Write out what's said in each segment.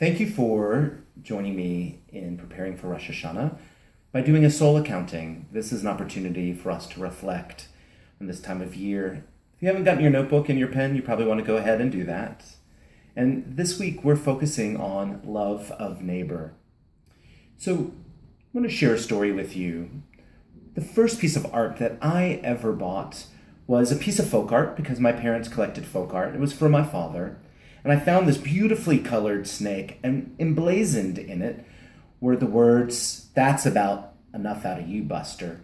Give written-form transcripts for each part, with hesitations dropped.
Thank you for joining me in preparing for Rosh Hashanah by doing a soul accounting. This is an opportunity for us to reflect on this time of year. If you haven't gotten your notebook and your pen, you probably want to go ahead and do that. And this week we're focusing on love of neighbor. So I want to share a story with you. The first piece of art that I ever bought was a piece of folk art because my parents collected folk art. It was for my father. And I found this beautifully colored snake, and emblazoned in it were the words, "That's about enough out of you, Buster."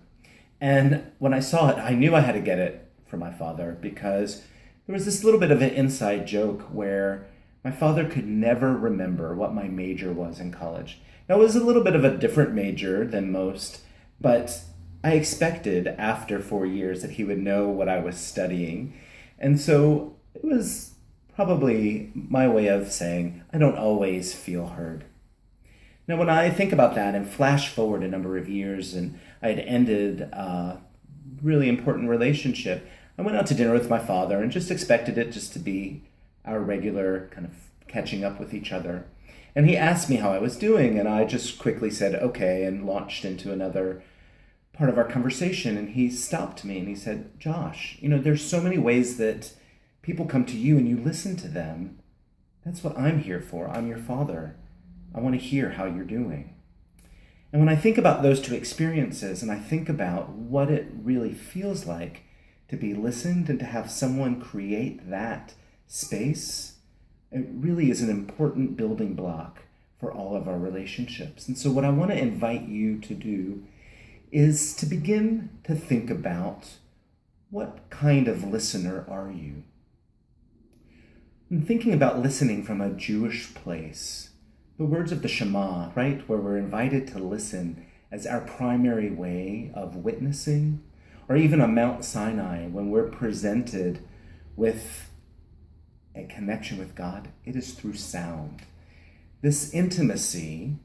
And when I saw it, I knew I had to get it for my father because there was this little bit of an inside joke where my father could never remember what my major was in college. Now, it was a little bit of a different major than most, but I expected after 4 years that he would know what I was studying. And so it was probably my way of saying, I don't always feel heard. Now, when I think about that and flash forward a number of years, and I had ended a really important relationship, I went out to dinner with my father and just expected it just to be our regular kind of catching up with each other. And he asked me how I was doing, and I just quickly said, okay, and launched into another part of our conversation. And he stopped me and he said, Josh, there's so many ways that people come to you and you listen to them. That's what I'm here for. I'm your father. I want to hear how you're doing. And when I think about those two experiences and I think about what it really feels like to be listened and to have someone create that space, it really is an important building block for all of our relationships. And so what I want to invite you to do is to begin to think about, what kind of listener are you? I'm thinking about listening from a Jewish place. The words of the Shema, right, where we're invited to listen as our primary way of witnessing, or even on Mount Sinai, when we're presented with a connection with God, it is through sound. This intimacy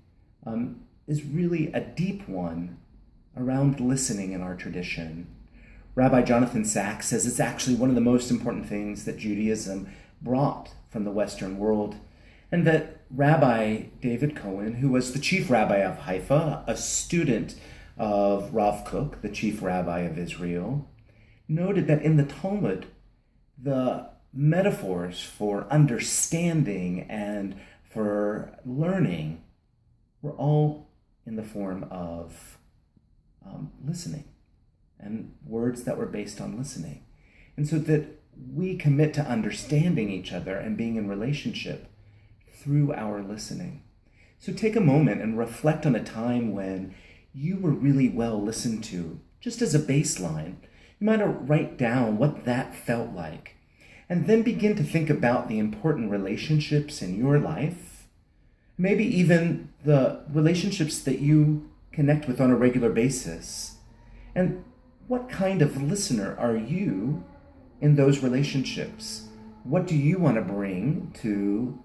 is really a deep one around listening in our tradition. Rabbi Jonathan Sacks says it's actually one of the most important things that Judaism brought from the Western world, and that Rabbi David Cohen, who was the chief rabbi of Haifa, a student of Rav Kook, the chief rabbi of Israel, noted that in the Talmud, the metaphors for understanding and for learning were all in the form of listening, and words that were based on listening. And so that we commit to understanding each other and being in relationship through our listening. So take a moment and reflect on a time when you were really well listened to, just as a baseline. You might write down what that felt like, and then begin to think about the important relationships in your life, maybe even the relationships that you connect with on a regular basis. And what kind of listener are you in those relationships? What do you want to bring to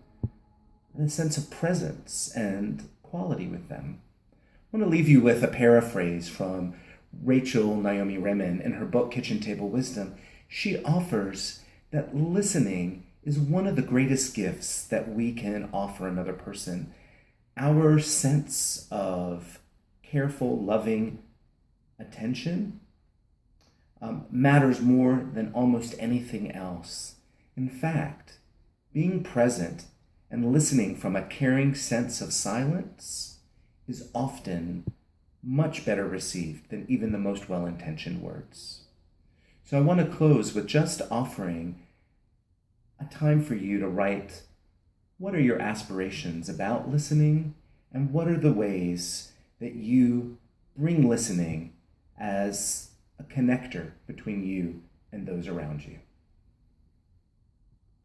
a sense of presence and quality with them? I want to leave you with a paraphrase from Rachel Naomi Remen in her book, Kitchen Table Wisdom. She offers that listening is one of the greatest gifts that we can offer another person. Our sense of careful, loving attention matters more than almost anything else. In fact, being present and listening from a caring sense of silence is often much better received than even the most well-intentioned words. So I want to close with just offering a time for you to write, what are your aspirations about listening, and what are the ways that you bring listening as a connector between you and those around you?